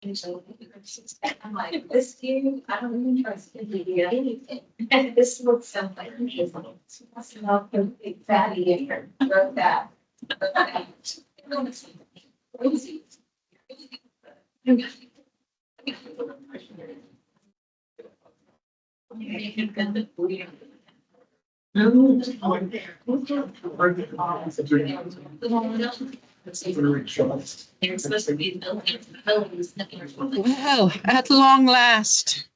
I'm like, this you, I don't even trust you to do anything. And this looks so like, it's not the big fatty and wrote that. Crazy. You're supposed to be buildings. Well, at long last.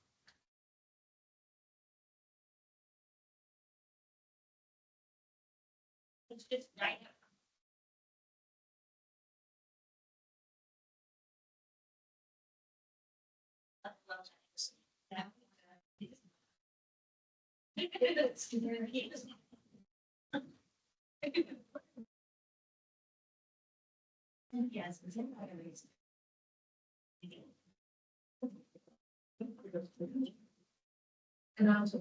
It's just right. Yes. And also.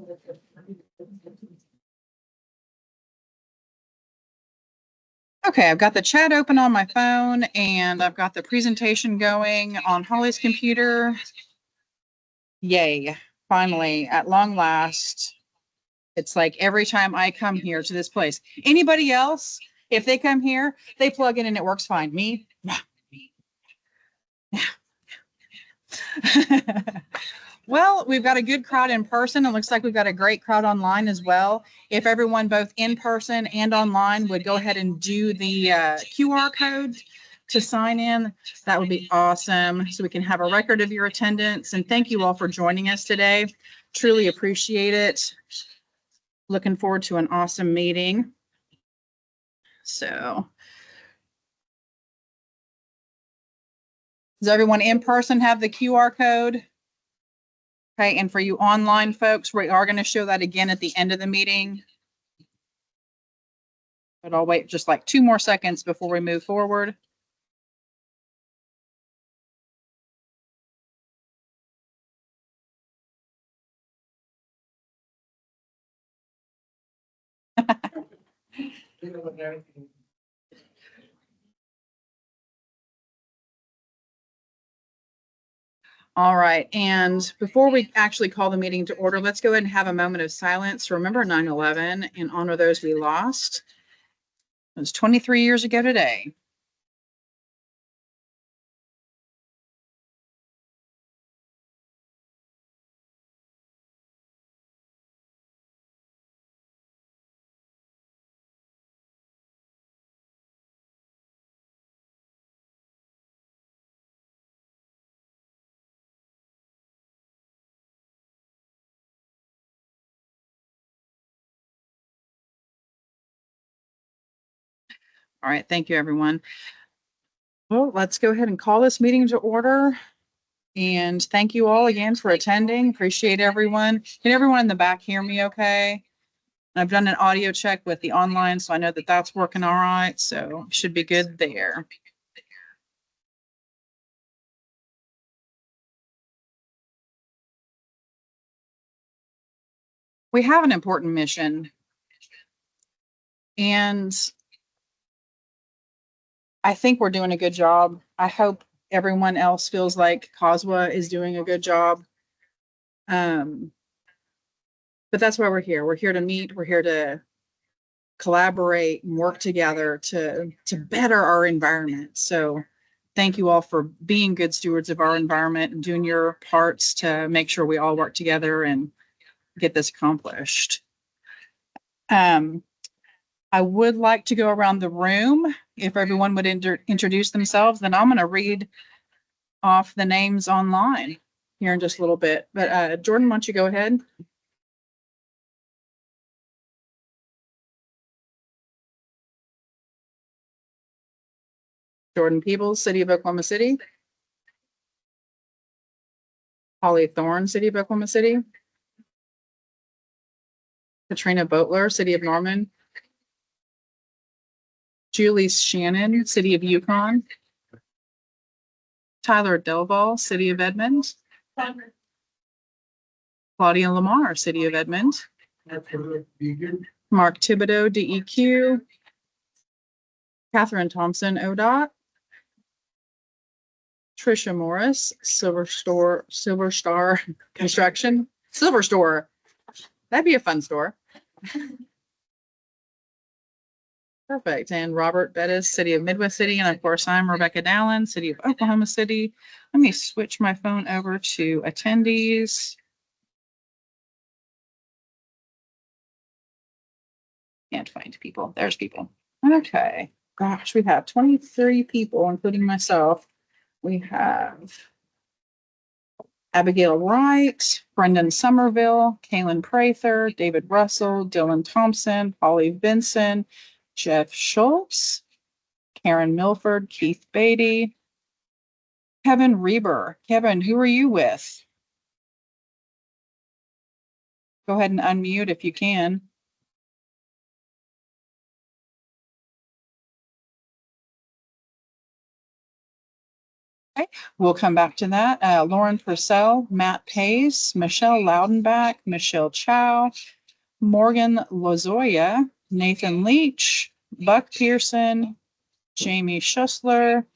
Okay, I've got the chat open on my phone and I've got the presentation going on Holly's computer. Yay, finally, at long last. It's like every time I come here to this place. Anybody else, if they come here, they plug in and it works fine. Me? Well, we've got a good crowd in person. It looks like we've got a great crowd online as well. If everyone both in person and online would go ahead and do the QR code to sign in, that would be awesome. So we can have a record of your attendance. And thank you all for joining us today. Truly appreciate it. Looking forward to an awesome meeting. So does everyone in person have the QR code? Okay, and for you online folks, we are going to show that again at the end of the meeting. But I'll wait just like 2 more seconds before we move forward. All right, and before we actually call the meeting to order, let's go ahead and have a moment of silence to remember 9/11 and honor those we lost. It was 23 years ago today. All right, thank you, everyone. Well, let's go ahead and call this meeting to order. And thank you all again for attending. Appreciate everyone. Can everyone in the back hear me okay? I've done an audio check with the online, so I know that that's working all right. So should be good there. We have an important mission. And I think we're doing a good job. I hope everyone else feels like COSWA is doing a good job. But that's why we're here. We're here to meet. We're here to collaborate and work together to better our environment. So thank you all for being good stewards of our environment and doing your parts to make sure we all work together and get this accomplished. I would like to go around the room. If everyone would introduce themselves, then I'm going to read off the names online here in just a little bit. But Jordan, why don't you go ahead? Jordan Peebles, City of Oklahoma City. Holly Thorne, City of Oklahoma City. Katrina Boatler, City of Norman. Julie Shannon, City of Yukon. Tyler Delval, City of Edmond. Claudia Lamar, City of Edmond. Mark Thibodeau, DEQ. Catherine Thompson, ODOT. Trisha Morris, Silver Star Construction, Silver Store. That'd be a fun store. Perfect. And Robert Bettis, City of Midwest City. And of course, I'm Rebecca Dallin, City of Oklahoma City. Let me switch my phone over to attendees. Can't find people. There's people. Okay. Gosh, we have 23 people, including myself. We have Abigail Wright, Brendan Somerville, Kaylin Prather, David Russell, Dylan Thompson, Holly Vinson, Jeff Schultz, Karen Milford, Keith Beatty, Kevin Reber. Kevin, who are you with? Go ahead and unmute if you can. Okay, we'll come back to that. Lauren Purcell, Matt Pace, Michelle Loudenbach, Michelle Chow, Morgan Lozoya, Nathan Leach, Buck Pearson, Jamie Schussler,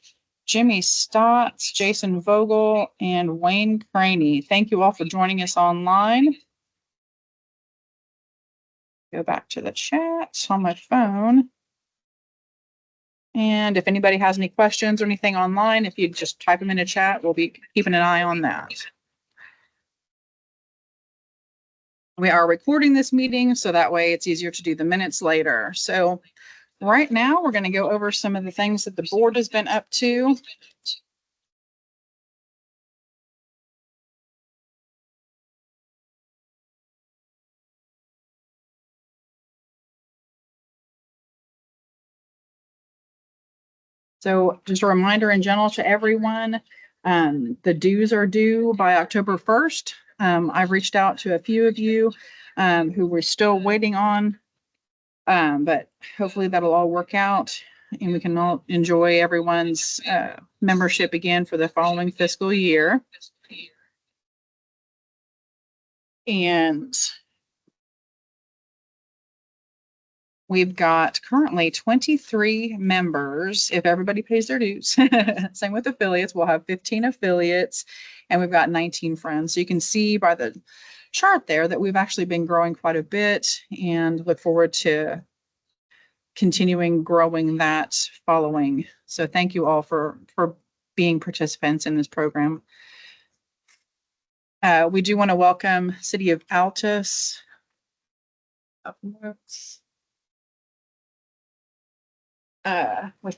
Jimmy Stotts, Jason Vogel, and Wayne Craney. Thank you all for joining us online. Go back to the chat on my phone. And if anybody has any questions or anything online, if you just type them in a chat, we'll be keeping an eye on that. We are recording this meeting, so that way it's easier to do the minutes later. So right now, we're going to go over some of the things that the board has been up to. So just a reminder in general to everyone, the dues are due by October 1st. I've reached out to a few of you who we're still waiting on, but hopefully that'll all work out and we can all enjoy everyone's membership again for the following fiscal year. And we've got currently 23 members. If everybody pays their dues, same with affiliates, we'll have 15 affiliates and we've got 19 friends. So you can see by the chart there that we've actually been growing quite a bit and look forward to continuing growing that following. So thank you all for being participants in this program. We do want to welcome City of Altus. We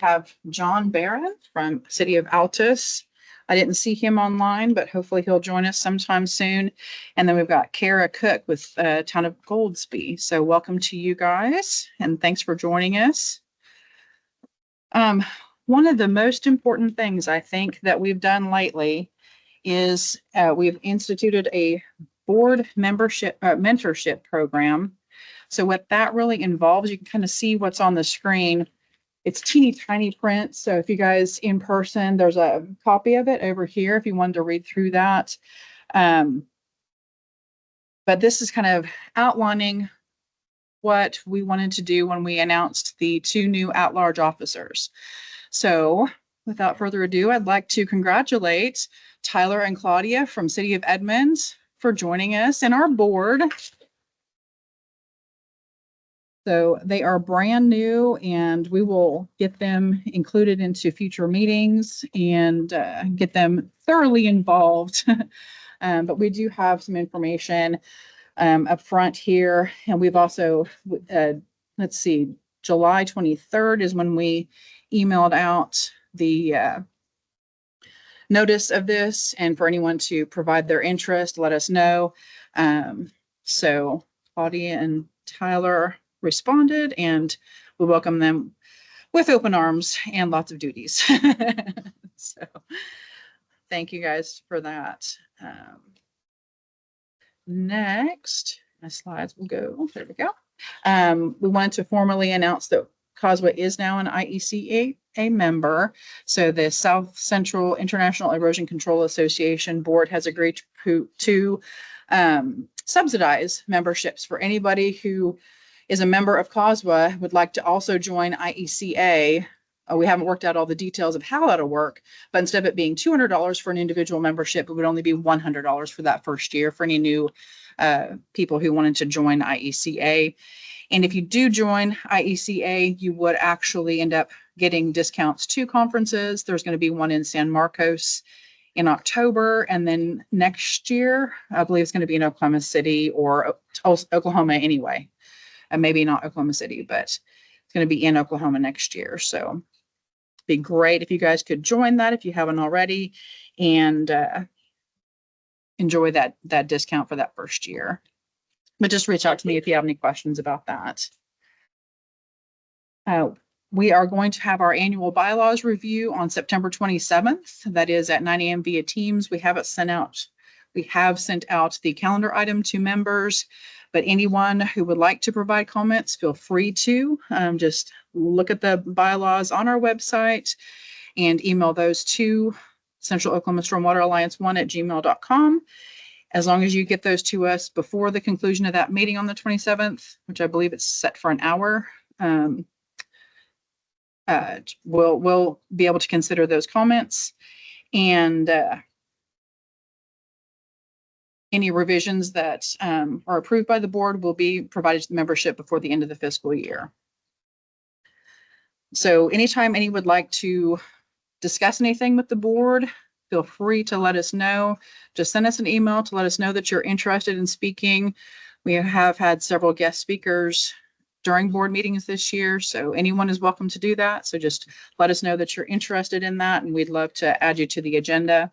have John Barron from City of Altus. I didn't see him online, but hopefully he'll join us sometime soon. And then we've got Kara Cook with Town of Goldsby. So welcome to you guys, and thanks for joining us. One of the most important things I think that we've done lately is we've instituted a board membership mentorship program. So what that really involves, you can kind of see what's on the screen. It's teeny tiny print. So if you guys in person, there's a copy of it over here if you wanted to read through that. But this is kind of outlining what we wanted to do when we announced the 2 new at-large officers. So without further ado, I'd like to congratulate Tyler and Claudia from City of Edmonds for joining us in our board. So they are brand new and we will get them included into future meetings and get them thoroughly involved. But we do have some information up front here. And we've also, let's see, July 23rd is when we emailed out the notice of this, and for anyone to provide their interest, let us know. So Claudia and Tyler responded, and we welcome them with open arms and lots of duties. So thank you guys for that. Next, my slides will go. There we go. We wanted to formally announce that COSWA is now an IECA member. So the South Central International Erosion Control Association board has agreed to subsidize memberships for anybody who is a member of COSWA, would like to also join IECA. we haven't worked out all the details of how that'll work, but instead of it being $200 for an individual membership, it would only be $100 for that first year for any new people who wanted to join IECA. And if you do join IECA, you would actually end up getting discounts to conferences. There's going to be one in San Marcos in October. And then next year, I believe it's going to be in Oklahoma City or Oklahoma anyway. And maybe not Oklahoma City, but it's going to be in Oklahoma next year. So it'd be great if you guys could join that if you haven't already, and enjoy that discount for that first year. But just reach out to me if you have any questions about that. We are going to have our annual bylaws review on September 27th. That is at 9 a.m. via Teams. We have sent out the calendar item to members, but anyone who would like to provide comments, feel free to just look at the bylaws on our website and email those to Central Oklahoma Stormwater Alliance 1@gmail.com. As long as you get those to us before the conclusion of that meeting on the 27th, which I believe it's set for an hour, we'll be able to consider those comments, and any revisions that are approved by the board will be provided to the membership before the end of the fiscal year. So anytime anyone would like to discuss anything with the board, feel free to let us know. Just send us an email to let us know that you're interested in speaking. We have had several guest speakers during board meetings this year, so anyone is welcome to do that. So just let us know that you're interested in that, and we'd love to add you to the agenda.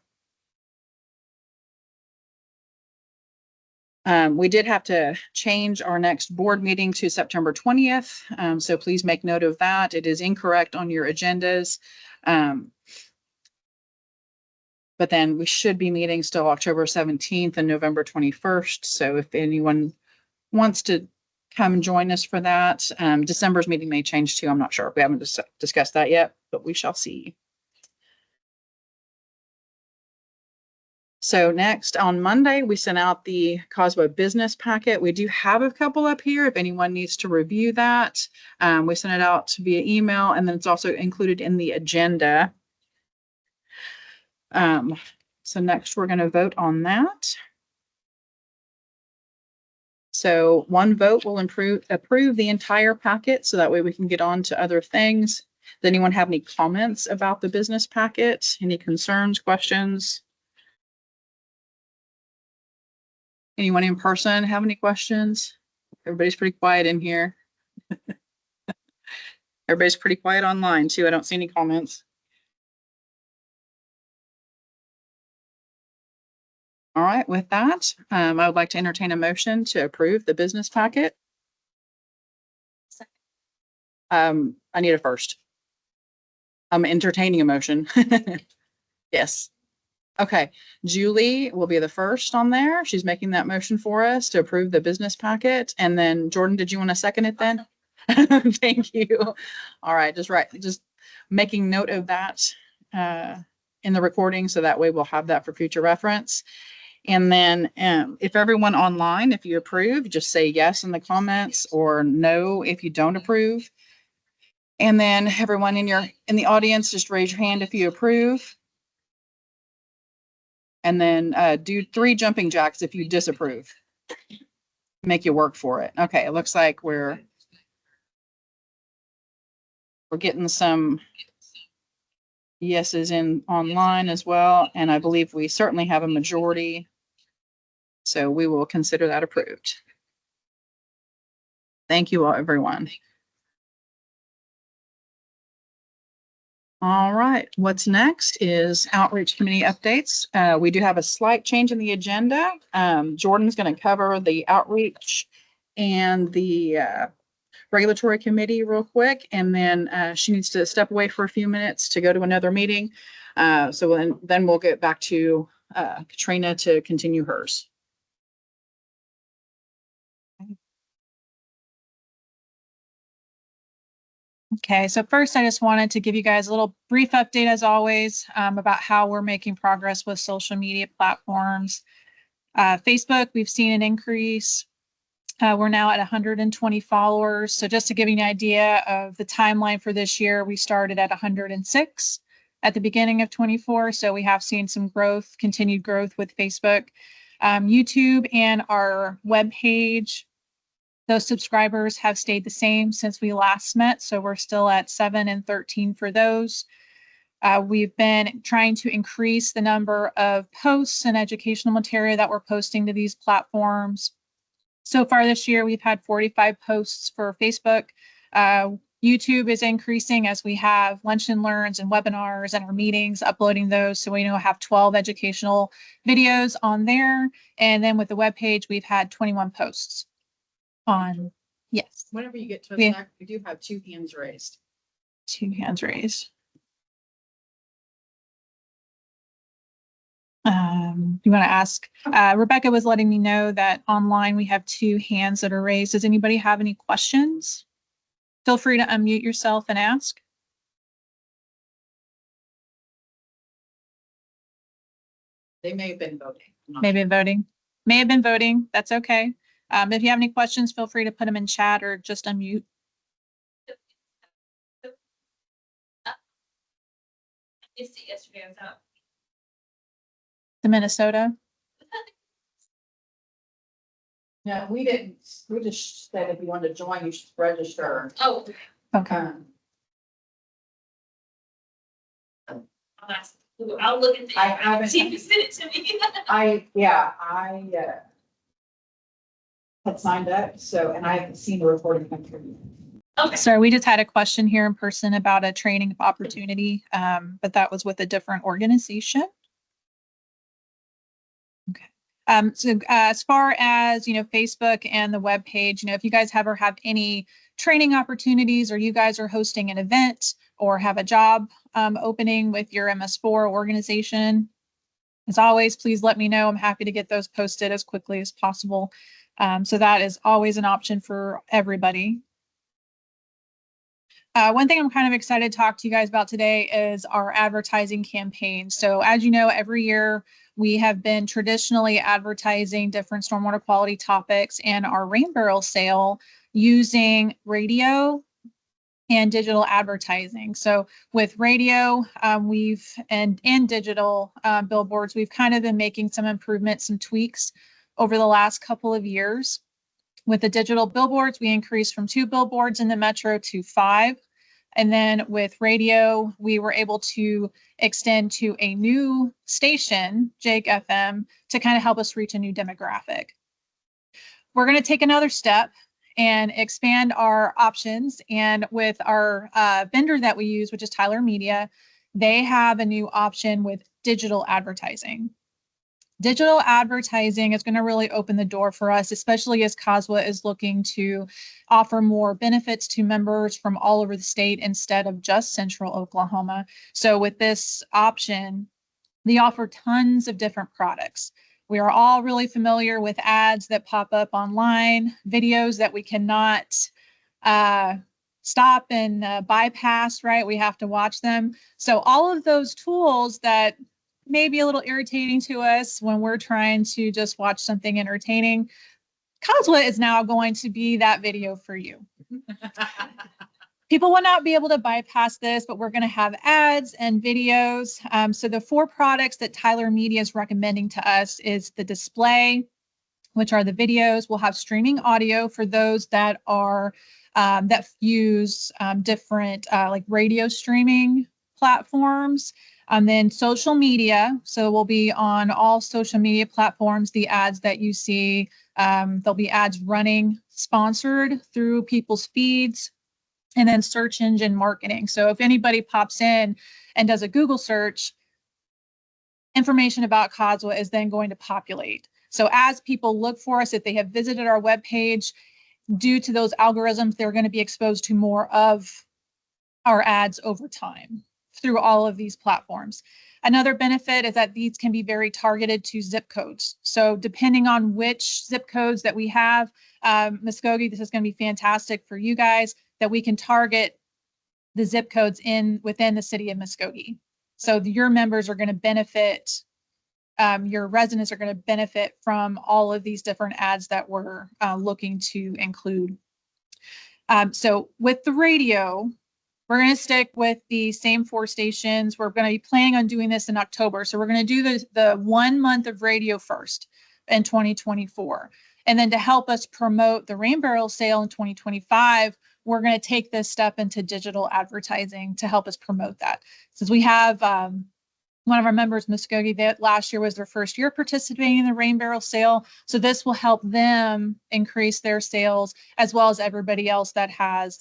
We did have to change our next board meeting to September 20th. So please make note of that. It is incorrect on your agendas. But then we should be meeting still October 17th and November 21st. So if anyone wants to come join us for that, December's meeting may change too. I'm not sure. We haven't discussed that yet, but we shall see. So next on Monday, we sent out the COSWA business packet. We do have a couple up here if anyone needs to review that. We sent it out via email, and then it's also included in the agenda. So next we're going to vote on that. So one vote will approve the entire packet, so that way we can get on to other things. Does anyone have any comments about the business packet? Any concerns, questions? Anyone in person have any questions? Everybody's pretty quiet in here. Everybody's pretty quiet online too. I don't see any comments. All right, with that, I would like to entertain a motion to approve the business packet. I need a first. I'm entertaining a motion. Yes. Okay, Julie will be the first on there. She's making that motion for us to approve the business packet. And then Jordan, did you want to second it then? Thank you. All right, just making note of that in the recording, so that way we'll have that for future reference. And then if everyone online, if you approve, just say yes in the comments, or no if you don't approve. And then everyone in the audience, just raise your hand if you approve. And then do 3 jumping jacks if you disapprove. Make you work for it. Okay, it looks like we're getting some yeses in online as well. And I believe we certainly have a majority. So we will consider that approved. Thank you all, everyone. All right, what's next is outreach committee updates. We do have a slight change in the agenda. Jordan's going to cover the outreach and the regulatory committee real quick, and then she needs to step away for a few minutes to go to another meeting. So then we'll get back to Katrina to continue hers. Okay, so first I just wanted to give you guys a little brief update, as always, about how we're making progress with social media platforms. Facebook, we've seen an increase. We're now at 120 followers. So just to give you an idea of the timeline for this year, we started at 106 at the beginning of 24. So we have seen some growth, continued growth with Facebook, YouTube, and our webpage. Those subscribers have stayed the same since we last met. So we're still at 7 and 13 for those. We've been trying to increase the number of posts and educational material that we're posting to these platforms. So far this year, we've had 45 posts for Facebook. YouTube is increasing as we have lunch and learns and webinars and our meetings, uploading those. So we now have 12 educational videos on there. And then with the webpage, we've had 21 posts on, yes, Whenever you get to Yeah. a snack, we do have 2 hands raised. 2 hands raised. You want to ask? Rebecca was letting me know that online we have 2 hands that are raised. Does anybody have any questions? Feel free to unmute yourself and ask. They may have been voting. I'm not Maybe voting. May have been voting. That's okay. If you have any questions, feel free to put them in chat or just unmute. It's yesterday, I was out. To Minnesota. No, we didn't. We just said if you wanted to join, you should register. Oh, Okay. I'll look at the. I haven't- See if you sent it to me. I had signed up, so, and I haven't seen the recording come through. Okay. Sorry, we just had a question here in person about a training opportunity, but that was with a different organization. Okay. So as far as, Facebook and the webpage, if you guys ever have any training opportunities or you guys are hosting an event or have a job opening with your MS4 organization, as always, please let me know. I'm happy to get those posted as quickly as possible. So that is always an option for everybody. One thing I'm kind of excited to talk to you guys about today is our advertising campaign. So as you know, every year we have been traditionally advertising different stormwater quality topics and our rain barrel sale using radio and digital advertising. So with radio, and digital billboards, we've kind of been making some improvements, some tweaks over the last couple of years. With the digital billboards, we increased from 2 billboards in the metro to 5. And then with radio, we were able to extend to a new station, Jake FM, to kind of help us reach a new demographic. We're going to take another step and expand our options. And with our vendor that we use, which is Tyler Media, they have a new option with digital advertising. Digital advertising is going to really open the door for us, especially as COSWA is looking to offer more benefits to members from all over the state instead of just Central Oklahoma. So with this option, they offer tons of different products. We are all really familiar with ads that pop up online, videos that we cannot stop and bypass, right? We have to watch them. So all of those tools that may be a little irritating to us when we're trying to just watch something entertaining, COSWA is now going to be that video for you. People will not be able to bypass this, but we're going to have ads and videos. So the 4 products that Tyler Media is recommending to us is the display, which are the videos. We'll have streaming audio for those that are that use different like radio streaming platforms. And then social media. So we'll be on all social media platforms. The ads that you see, there'll be ads running sponsored through people's feeds. And then search engine marketing. So if anybody pops in and does a Google search, information about COSWA is then going to populate. So as people look for us, if they have visited our webpage, due to those algorithms, they're going to be exposed to more of our ads over time through all of these platforms. Another benefit is that these can be very targeted to zip codes. So depending on which zip codes that we have, Muskogee, this is going to be fantastic for you guys, that we can target the zip codes within the city of Muskogee. So your members are going to benefit your residents are going to benefit from all of these different ads that we're looking to include. So with the radio, we're going to stick with the same 4 stations. We're going to be planning on doing this in October. So we're going to do the 1 month of radio first in 2024. And then to help us promote the rain barrel sale in 2025, we're going to take this step into digital advertising to help us promote that. Since we have one of our members, Muskogee, that last year was their first year participating in the rain barrel sale. So this will help them increase their sales as well as everybody else that has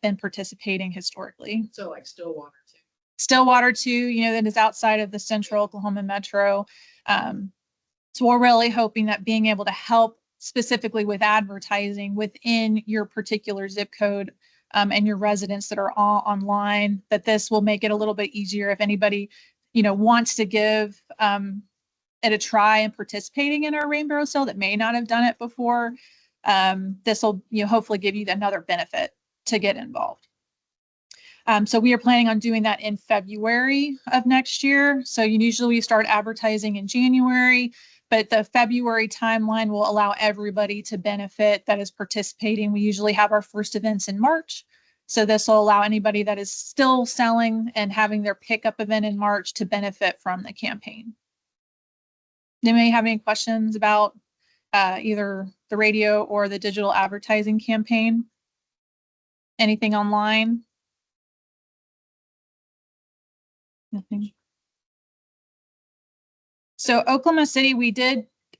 been participating historically. So like Stillwater too. Stillwater too, you know, that is outside of the central Oklahoma metro. So we're really hoping that being able to help specifically with advertising within your particular zip code and your residents that are all online, that this will make it a little bit easier if anybody, you know, wants to give it a try and participating in our rain barrel sale that may not have done it before. This will, you know, hopefully give you another benefit to get involved. So we are planning on doing that in February of next year. So usually we start advertising in January, but the February timeline will allow everybody to benefit that is participating. We usually have our first events in March. So this will allow anybody that is still selling and having their pickup event in March to benefit from the campaign. Anybody have any questions about either the radio or the digital advertising campaign? Anything online? Nothing. So Oklahoma City,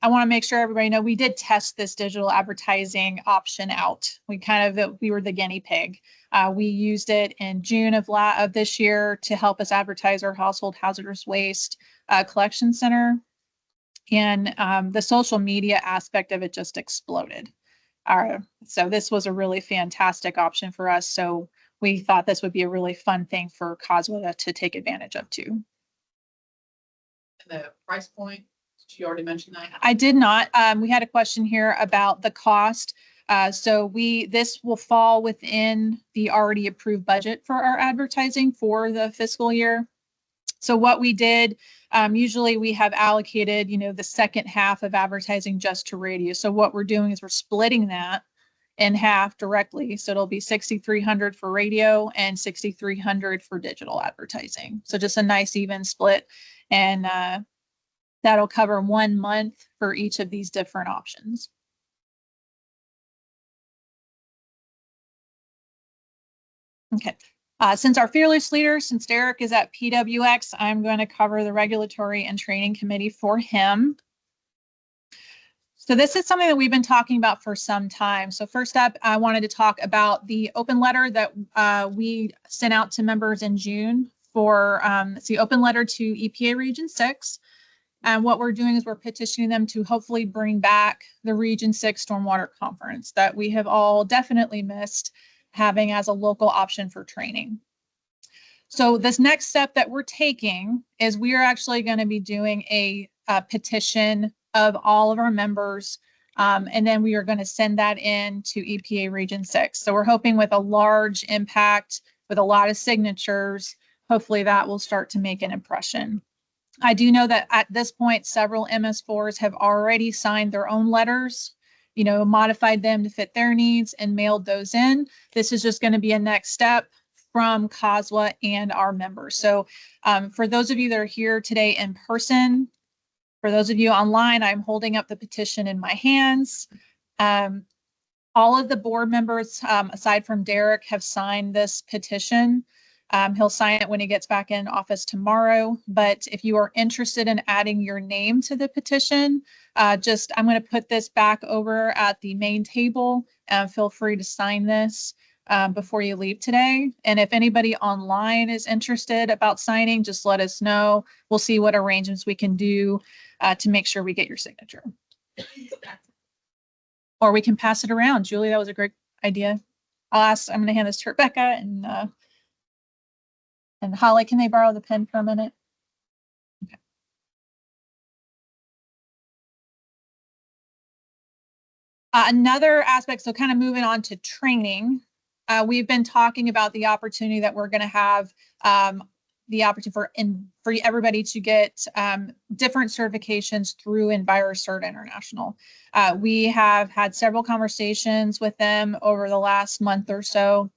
I want to make sure everybody know, we did test this digital advertising option out. We were the guinea pig. We used it in June of this year to help us advertise our household hazardous waste collection center. And the social media aspect of it just exploded. So this was a really fantastic option for us. So we thought this would be a really fun thing for COSWA to take advantage of too. And the price point, did you already mention that? I did not. We had a question here about the cost. So this will fall within the already approved budget for our advertising for the fiscal year. So what we did, usually we have allocated, you know, the second half of advertising just to radio. So what we're doing is we're splitting that in half directly. So it'll be $6,300 for radio and $6,300 for digital advertising. So just a nice even split. And that'll cover 1 month for each of these different options. Okay. Since our fearless leader, since Derek is at PWX, I'm going to cover the regulatory and training committee for him. So this is something that we've been talking about for some time. So first up, I wanted to talk about the open letter that we sent out to members in June for it's the open letter to EPA Region 6. And what we're doing is we're petitioning them to hopefully bring back the Region 6 Stormwater Conference that we have all definitely missed having as a local option for training. So this next step that we're taking is we are actually going to be doing a petition of all of our members, and then we are going to send that in to EPA Region 6. So we're hoping with a large impact, with a lot of signatures, hopefully that will start to make an impression. I do know that at this point, several MS4s have already signed their own letters, you know, modified them to fit their needs and mailed those in. This is just going to be a next step from COSWA and our members. So for those of you that are here today in person, for those of you online, I'm holding up the petition in my hands. All of the board members, aside from Derek, have signed this petition. He'll sign it when he gets back in office tomorrow. But if you are interested in adding your name to the petition, I'm going to put this back over at the main table. Feel free to sign this before you leave today. And if anybody online is interested about signing, just let us know. We'll see what arrangements we can do to make sure we get your signature. Or we can pass it around. Julie, that was a great idea. I'm going to hand this to Rebecca and Holly. Can they borrow the pen for a minute? Okay. Another aspect, so kind of moving on to training, we've been talking about the opportunity that we're going to have the opportunity for everybody to get different certifications through EnviroCert International. We have had several conversations with them over the last month or so.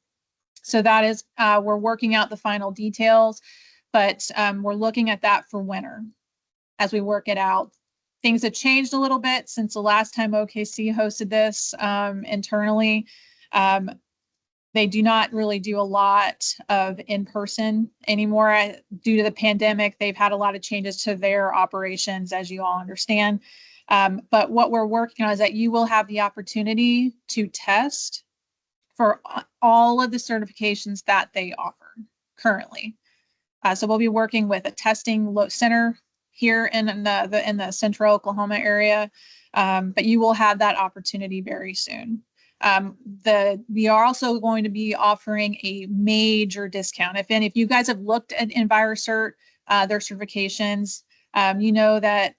So that is, we're working out the final details, but we're looking at that for winter as we work it out. Things have changed a little bit since the last time OKC hosted this internally. They do not really do a lot of in-person anymore. Due to the pandemic, they've had a lot of changes to their operations, as you all understand. But what we're working on is that you will have the opportunity to test for all of the certifications that they offer currently. So we'll be working with a testing center here in the central Oklahoma area, but you will have that opportunity very soon. We are also going to be offering a major discount. If you guys have looked at EnviroCert, their certifications, you know that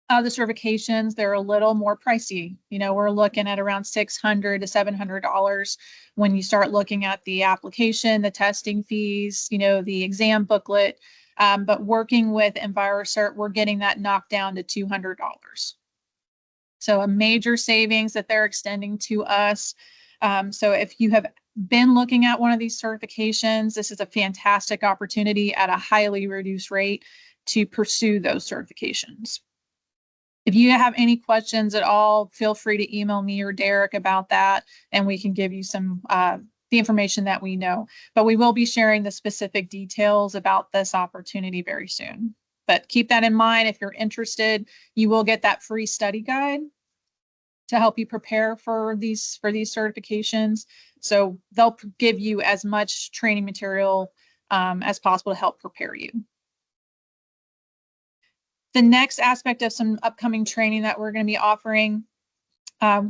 the certifications, they're a little more pricey. You know, we're looking at around $600 to $700 when you start looking at the application, the testing fees, you know, the exam booklet. But working with EnviroCert, we're getting that knocked down to $200. So a major savings that they're extending to us. So if you have been looking at one of these certifications, this is a fantastic opportunity at a highly reduced rate to pursue those certifications. If you have any questions at all, feel free to email me or Derek about that, and we can give you some the information that we know. But we will be sharing the specific details about this opportunity very soon. But keep that in mind. If you're interested, you will get that free study guide to help you prepare for these certifications. So they'll give you as much training material as possible to help prepare you. The next aspect of some upcoming training that we're going to be offering,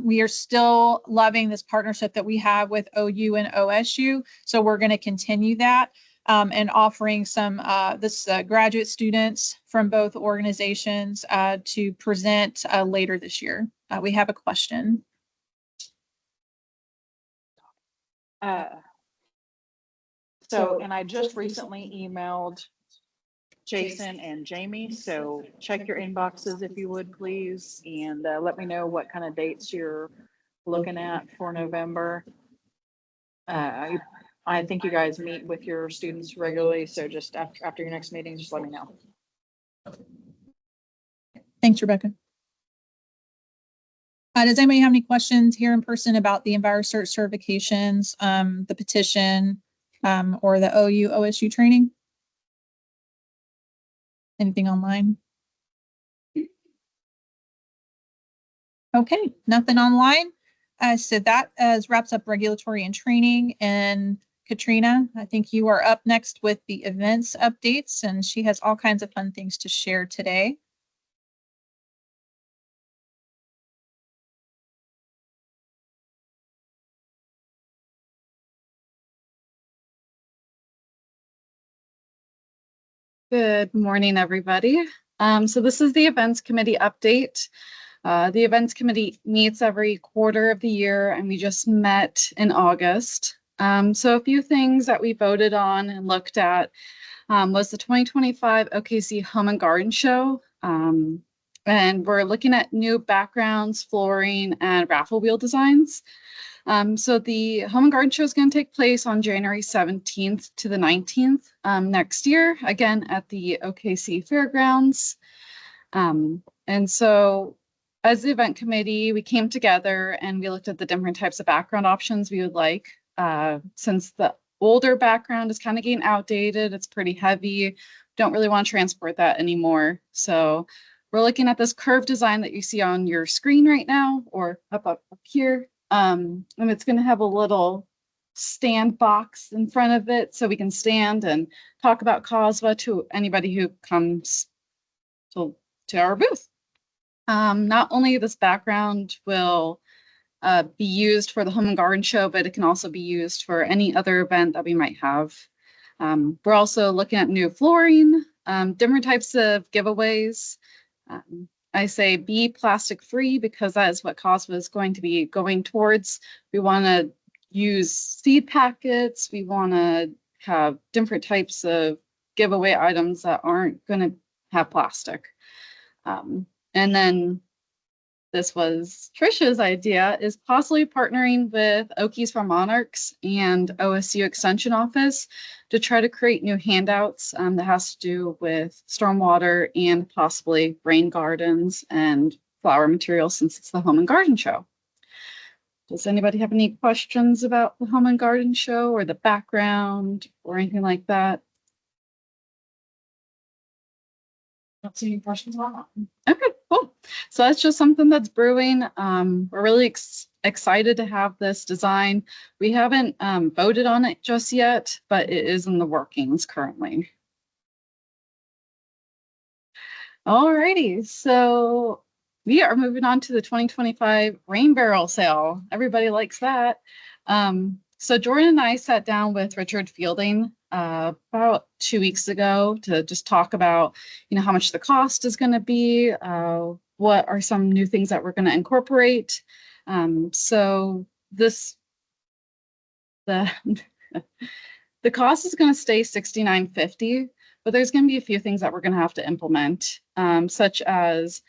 we are still loving this partnership that we have with OU and OSU. So we're going to continue that and offering some graduate students from both organizations to present later this year. We have a question. And I just recently emailed Jason and Jamie, so check your inboxes if you would, please, and let me know what kind of dates you're looking at for November. I think you guys meet with your students regularly, so just after your next meeting, just let me know. Thanks, Rebecca. Does anybody have any questions here in person about the EnviroCert certifications, the petition, or the OU OSU training? Anything online? Okay, nothing online. So that wraps up regulatory and training. And Katrina, I think you are up next with the events updates, and she has all kinds of fun things to share today. Good morning, everybody. So this is the events committee update. The events committee meets every quarter of the year, and we just met in August. So a few things that we voted on and looked at was the 2025 OKC Home and Garden Show. And we're looking at new backgrounds, flooring, and raffle wheel designs. So the Home and Garden Show is going to take place on January 17th to the 19th next year, again at the OKC Fairgrounds. And so as the event committee, we came together and we looked at the different types of background options we would like. Since the older background is kind of getting outdated, it's pretty heavy, don't really want to transport that anymore. So we're looking at this curved design that you see on your screen right now, or up here. And it's going to have a little stand box in front of it so we can stand and talk about COSWA to anybody who comes to our booth. Not only this background will be used for the Home and Garden Show, but it can also be used for any other event that we might have. We're also looking at new flooring, different types of giveaways. I say be plastic free because that is what COSWA is going to be going towards. We want to use seed packets. We want to have different types of giveaway items that aren't gonna have plastic. And then this was Trisha's idea, is possibly partnering with Okies for Monarchs and OSU Extension Office to try to create new handouts that has to do with stormwater and possibly rain gardens and flower materials, since it's the Home and Garden Show. Does anybody have any questions about the Home and Garden Show or the background or anything like that? Don't see any questions on that. Okay, cool. So that's just something that's brewing. We're really excited to have this design. We haven't voted on it just yet, but it is in the workings currently. Alrighty, so we are moving on to the 2025 rain barrel sale. Everybody likes that. So Jordan and I sat down with Richard Fielding about 2 weeks ago to just talk about, how much the cost is going to be, what are some new things that we're going to incorporate. So the the cost is going to stay $69.50, but there's going to be a few things that we're going to have to implement, such as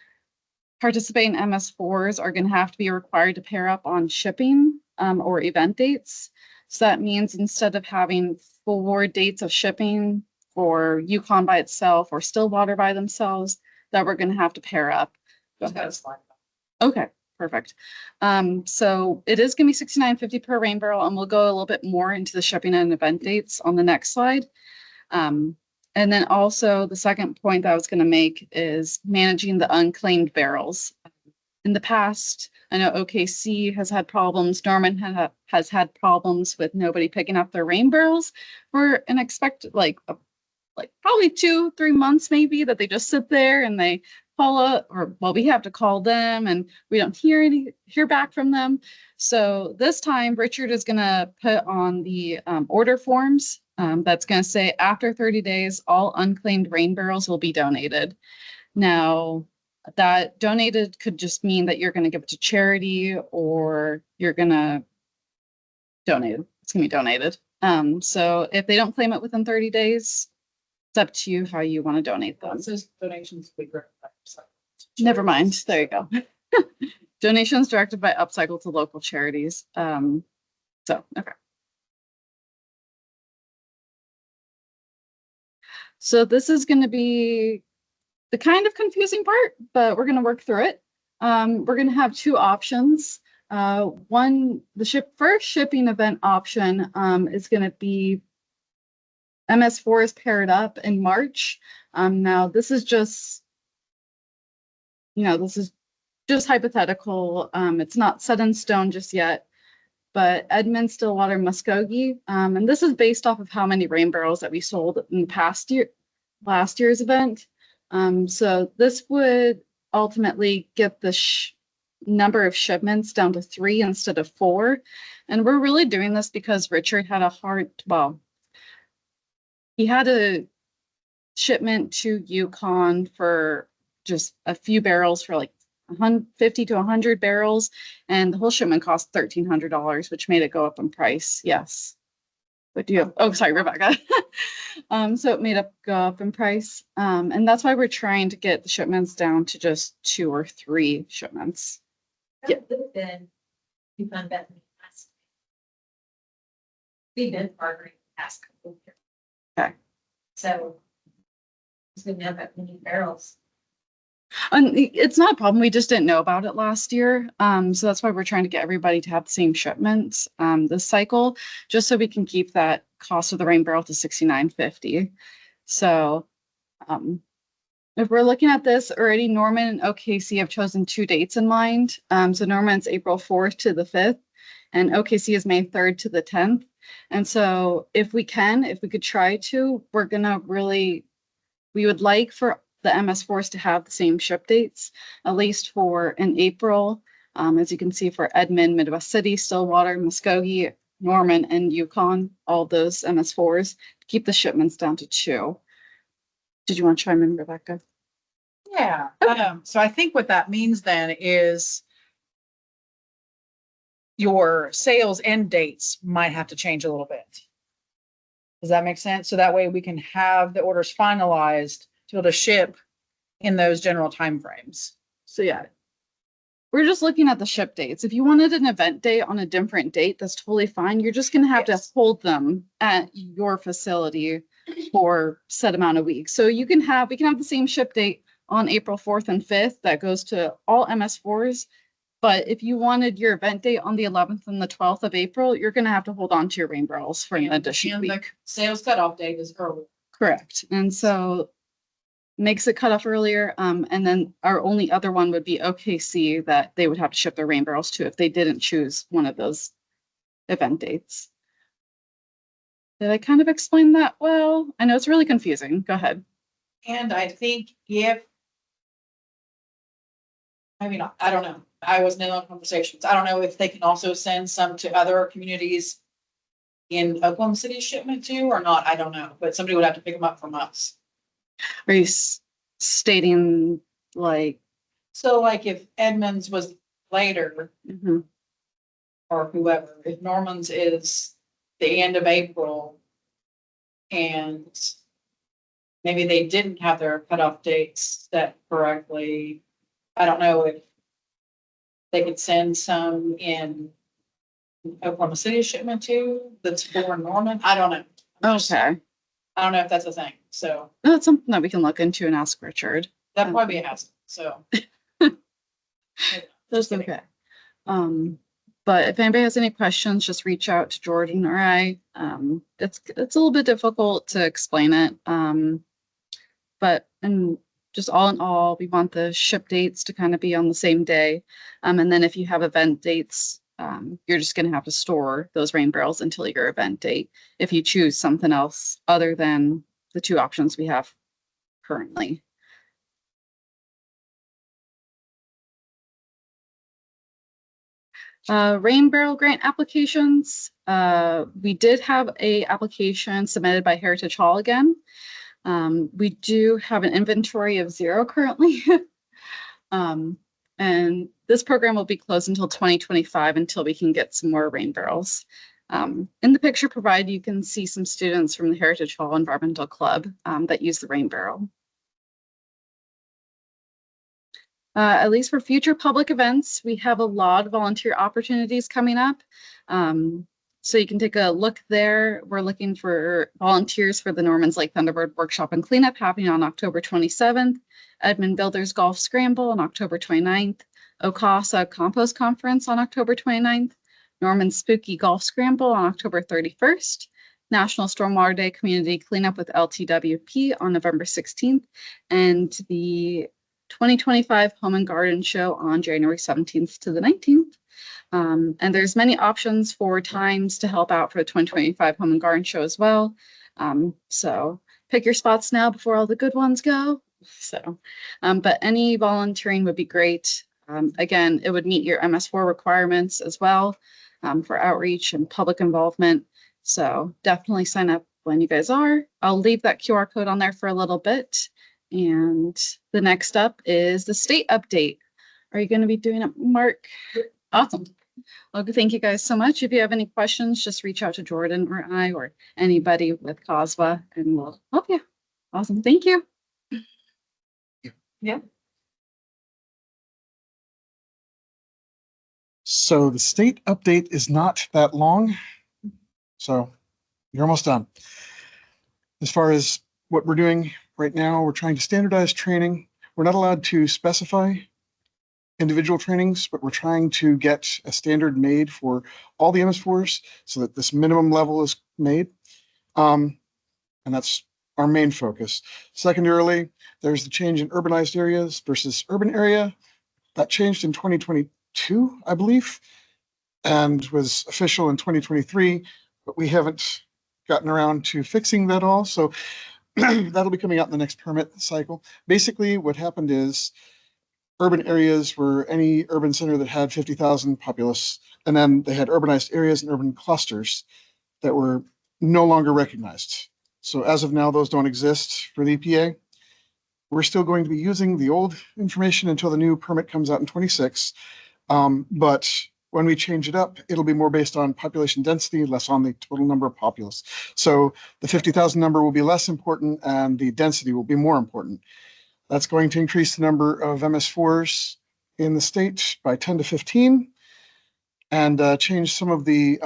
participating MS4s are going to have to be required to pair up on shipping or event dates. So that means instead of having 4 dates of shipping for Yukon by itself or Stillwater by themselves, that we're going to have to pair up. Okay, perfect. So it is going to be $69.50 per rain barrel, and we'll go a little bit more into the shipping and event dates on the next slide. And then also the second point that I was going to make is managing the unclaimed barrels. In the past, I know OKC has had problems. Norman has had problems with nobody picking up their rain barrels for an expected like probably 2-3 months maybe, that they just sit there and they call up, or well, we have to call them and we don't hear back from them. So this time Richard is going to put on the order forms that's going to say after 30 days, all unclaimed rain barrels will be donated. Now, that donated could just mean that you're going to give it to charity, or you're going to donate it. It's going to be donated. So if they don't claim it within 30 days, it's up to you how you want to donate them. It says donations will be directed by Upcycle. Never mind. There you go. Donations directed by Upcycle to local charities. Okay. So this is going to be the kind of confusing part, but we're going to work through it. We're going to have 2 options. One, the first shipping event option is going to be MS4 is paired up in March. Now this is just, hypothetical. It's not set in stone just yet, but Edmond, Stillwater, Muskogee. And this is based off of how many rain barrels that we sold in last year's event. So this would ultimately get the number of shipments down to 3 instead of 4. And we're really doing this because Richard had he had a shipment to Yukon for just a few barrels for like 50 to 100 barrels. And the whole shipment cost $1,300, which made it go up in price. Yes. But do you have, oh, sorry, Rebecca. So it made it go up in price. And that's why we're trying to get the shipments down to just 2 or 3 shipments. Yeah. Then we found that we've been partnering the past couple of years. Okay. So it's going to have that many barrels. And it's not a problem. We just didn't know about it last year. So that's why we're trying to get everybody to have the same shipments this cycle, just so we can keep that cost of the rain barrel to $69.50. So if we're looking at this already, Norman and OKC have chosen 2 dates in mind. So Norman's April 4th to the 5th, and OKC is May 3rd to the 10th. And so if we could try to, we would like for the MS4s to have the same ship dates, at least for in April. As you can see, for Edmond, Midwest City, Stillwater, Muskogee, Norman, and Yukon, all those MS4s, to keep the shipments down to 2. Did you want to chime in, Rebecca? Yeah. So I think what that means then is your sales end dates might have to change a little bit. Does that make sense? So that way we can have the orders finalized to be able to ship in those general timeframes. So yeah, we're just looking at the ship dates. If you wanted an event date on a different date, that's totally fine. You're just gonna have Yes. to hold them at your facility for set amount of weeks. So we can have the same ship date on April 4th and 5th that goes to all MS4s. But if you wanted your event date on the 11th and the 12th of April, you're gonna have to hold on to your rain barrels for an additional And the week. sales cutoff date is early. Correct. And so makes it cut off earlier. And then our only other one would be OKC that they would have to ship their rain barrels to if they didn't choose one of those event dates. Did I kind of explain that well? I know it's really confusing. Go ahead. And I think I mean, I don't know. I wasn't in those conversations. I don't know if they can also send some to other communities in Oklahoma City shipment too, or not. I don't know, but somebody would have to pick them up from us. Are you stating like, So like if Edmonds was later mhm, or whoever, if Norman's is the end of April and maybe they didn't have their cutoff dates set correctly, I don't know if they could send some in Oklahoma City shipment too, that's for Norman. I don't know. okay. I don't know if that's a thing, so That's something that we can look into and ask Richard. that'd probably be a hassle, so. That's kidding. okay. But if anybody has any questions, just reach out to Jordan or I. It's a little bit difficult to explain it. But and just all in all, we want the ship dates to kind of be on the same day. And then if you have event dates, you're just going to have to store those rain barrels until your event date if you choose something else other than the two options we have currently. Rain barrel grant applications. We did have a application submitted by Heritage Hall again. We do have an inventory of 0 currently. And this program will be closed until 2025 until we can get some more rain barrels. In the picture provided, you can see some students from the Heritage Hall Environmental Club that use the rain barrel. At least for future public events, we have a lot of volunteer opportunities coming up. So you can take a look there. We're looking for volunteers for the Norman's Lake Thunderbird Workshop and Cleanup happening on October 27th, Edmund Builders Golf Scramble on October 29th, COSWA Compost Conference on October 29th, Norman's Spooky Golf Scramble on October 31st, National Stormwater Day Community Cleanup with LTWP on November 16th, and the 2025 Home and Garden Show on January 17th to the 19th. And there's many options for times to help out for the 2025 Home and Garden Show as well. So pick your spots now before all the good ones go. So, but any volunteering would be great. Again, it would meet your MS4 requirements as well for outreach and public involvement. So definitely sign up when you guys are. I'll leave that QR code on there for a little bit. And the next up is the state update. Are you going to be doing it, Mark? Awesome. Well, thank you guys so much. If you have any questions, just reach out to Jordan or I or anybody with COSWA and we'll help you. Awesome. Thank you. Yeah. So the state update is not that long. So you're almost done. As far as what we're doing right now, we're trying to standardize training. We're not allowed to specify individual trainings, but we're trying to get a standard made for all the MS4s so that this minimum level is made. And that's our main focus. Secondarily, there's the change in urbanized areas versus urban area. That changed in 2022, I believe, and was official in 2023, but we haven't gotten around to fixing that all. So that'll be coming out in the next permit cycle. Basically, what happened is urban areas were any urban center that had 50,000 populace, and then they had urbanized areas and urban clusters that were no longer recognized. So as of now, those don't exist for the EPA. We're still going to be using the old information until the new permit comes out in 26. But When we change it up, it'll be more based on population density, less on the total number of populace. So the 50,000 number will be less important and the density will be more important. That's going to increase the number of MS4s in the state by 10 to 15 and change some of the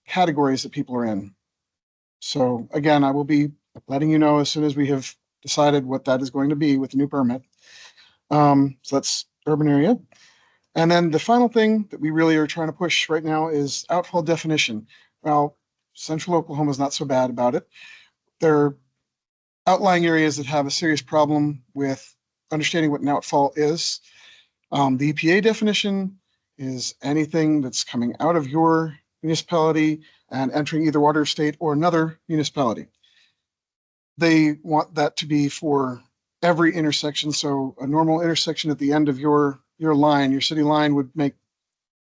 categories that people are in. So again, I will be letting you know as soon as we have decided what that is going to be with the new permit. So that's urban area. And then the final thing that we really are trying to push right now is outfall definition. Well, central Oklahoma is not so bad about it. There are outlying areas that have a serious problem with understanding what an outfall is. The EPA definition is anything that's coming out of your municipality and entering either water state or another municipality. They want that to be for every intersection. So a normal intersection at the end of your line, your city line, would make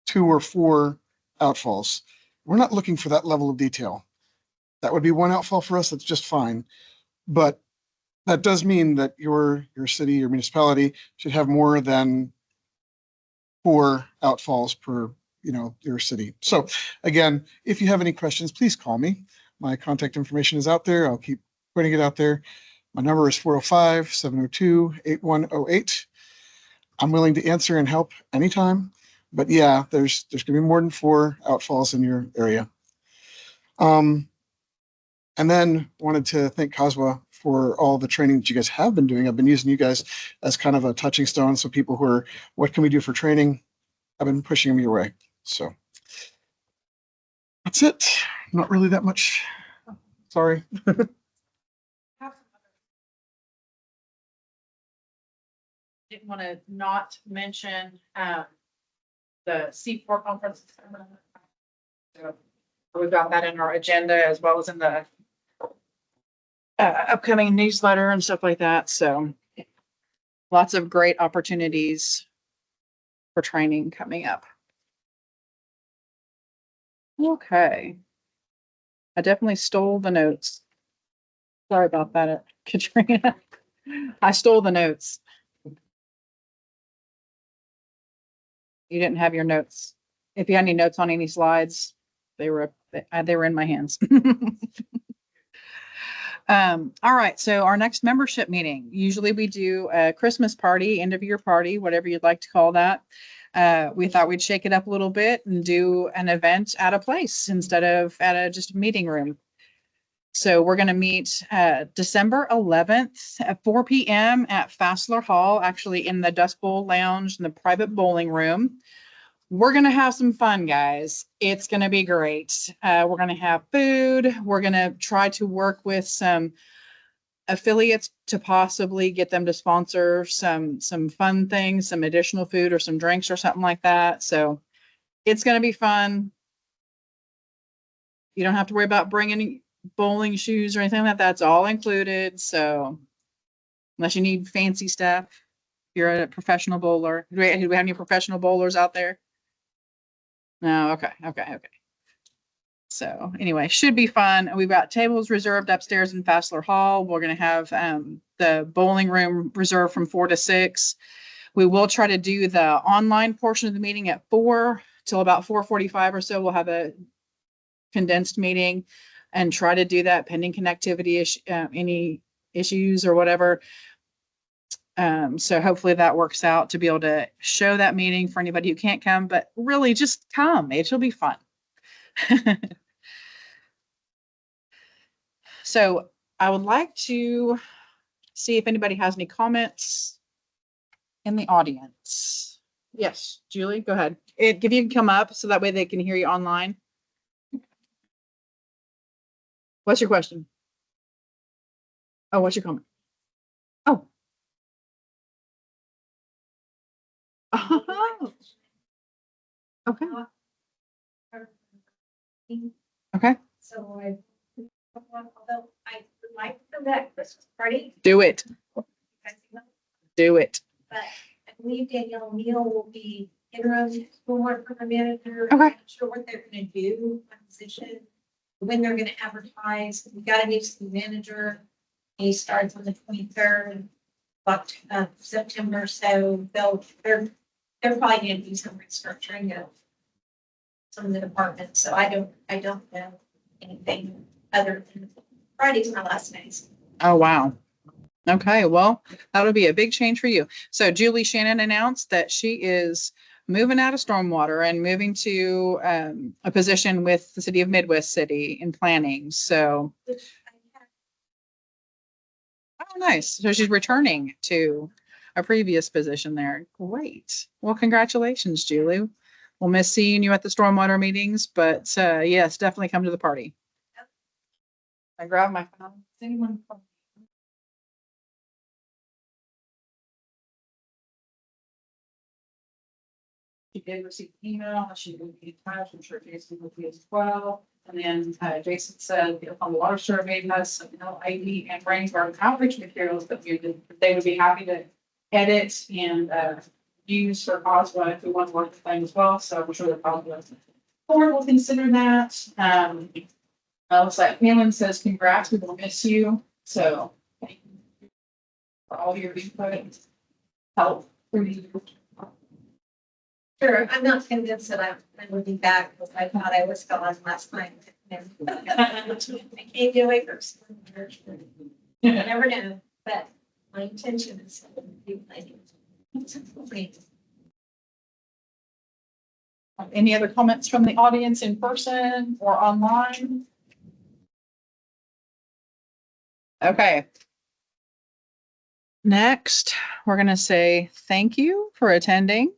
2 or 4 outfalls. We're not looking for that level of detail. That would be 1 outfall for us. That's just fine. But that does mean that your city, your municipality should have more than 4 outfalls per, your city. So again, if you have any questions, please call me. My contact information is out there. I'll keep putting it out there. My number is 405-702-8108. I'm willing to answer and help anytime. But yeah, there's going to be more than 4 outfalls in your area. And then wanted to thank COSWA for all the training that you guys have been doing. I've been using you guys as kind of a touching stone. So people who are, what can we do for training? I've been pushing them your way. So that's it. Not really that much. Sorry. Didn't want to not mention the C4 conference. So we've got that in our agenda as well as in the upcoming newsletter and stuff like that. So lots of great opportunities for training coming up. Okay. I definitely stole the notes. Sorry about that, Katrina. I stole the notes. You didn't have your notes. If you had any notes on any slides, they were in my hands. All right. So our next membership meeting, usually we do a Christmas party, end of year party, whatever you'd like to call that. We thought we'd shake it up a little bit and do an event at a place instead of at just a meeting room. So we're going to meet December 11th at 4 p.m. at Fassler Hall, actually in the Dust Bowl Lounge in the private bowling room. We're going to have some fun, guys. It's going to be great. We're going to have food. We're going to try to work with some affiliates to possibly get them to sponsor some fun things, some additional food or some drinks or something like that. So it's going to be fun. You don't have to worry about bringing bowling shoes or anything like that. That's all included. So unless you need fancy stuff, if you're a professional bowler. Do we have any professional bowlers out there? No. Okay. So anyway, should be fun. We've got tables reserved upstairs in Fassler Hall. We're going to have the bowling room reserved from 4 to 6. We will try to do the online portion of the meeting at 4 till about 4:45 or so. We'll have a condensed meeting and try to do that pending connectivity any issues or whatever. So hopefully that works out to be able to show that meeting for anybody who can't come, but really just come. It'll be fun. So I would like to see if anybody has any comments in the audience. Yes, Julie, go ahead. If you can come up so that way they can hear you online. What's your question? Oh, what's your comment? Oh. Oh. Okay. Okay. So although I would like for that Christmas party. Do it. Do it. But I believe Danielle Neal will be interim stormwater program manager. Okay. I'm not sure what they're gonna do, what position, when they're gonna advertise. We got a new city manager. He starts on the 23rd of September, so they're they're probably gonna do some restructuring of some of the departments, so I don't know anything other than Friday's my last days. Oh, wow. Okay, well, that'll be a big change for you. So Julie Shannon announced that she is moving out of Stormwater and moving to a position with the city of Midwest City in planning. So, oh, nice. So she's returning to a previous position there. Great. Well, congratulations, Julie. We'll miss seeing you at the Stormwater meetings, but yes, definitely come to the party. I grabbed my phone. Is anyone from She did receive an email, she would be attached, I'm sure Jason would be as well. And then Jason said the Oklahoma Water Survey has some LID and brainstorm outreach materials that they would be happy to edit and use for COSWA if we want to work with them as well. So I'm sure the COSWA board will consider that. Looks like Helen says congrats, we will miss you. So thank you for all your input, help for you. Sure, I'm not convinced that I would be back because I thought I was gone last night. I can't get away from school. You never know, but my intention is to be like. Any other comments from the audience in person or online? Okay. Next, we're going to say thank you for attending.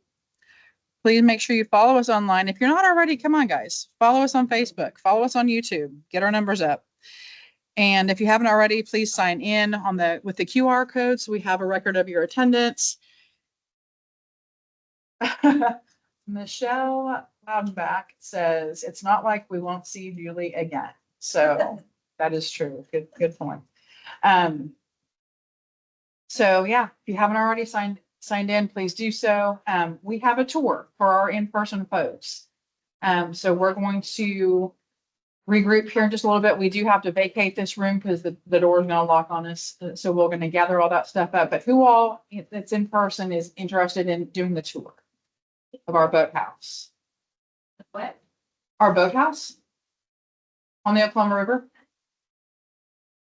Please make sure you follow us online. If you're not already, come on, guys. Follow us on Facebook. Follow us on YouTube. Get our numbers up. And if you haven't already, please sign in on with the QR code so we have a record of your attendance. Michelle Loudback says, it's not like we won't see Julie again. So that is true. Good point. So yeah, if you haven't already signed in, please do so. We have a tour for our in-person folks. So we're going to regroup here in just a little bit. We do have to vacate this room because the door is going to lock on us. So we're going to gather all that stuff up. But who all that's in person is interested in doing the tour of our boathouse? What? Our boathouse on the Oklahoma River.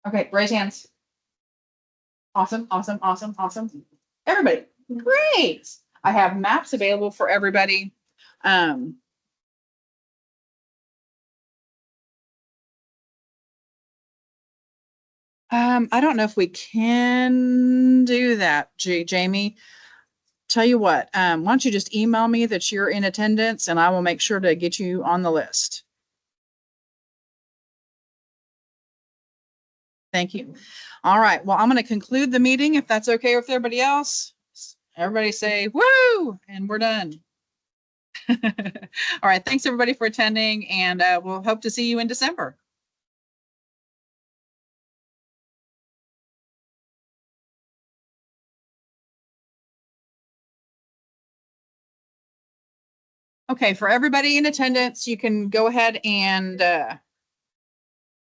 Okay, raise hands. Awesome, awesome, awesome, awesome. Everybody, great. I have maps available for everybody. I don't know if we can do that, Jamie. Tell you what, why don't you just email me that you're in attendance and I will make sure to get you on the list. Thank you. All right. Well, I'm going to conclude the meeting if that's okay with everybody else. Everybody say woo, and we're done. All right. Thanks everybody for attending, and we'll hope to see you in December. Okay, for everybody in attendance, you can go ahead and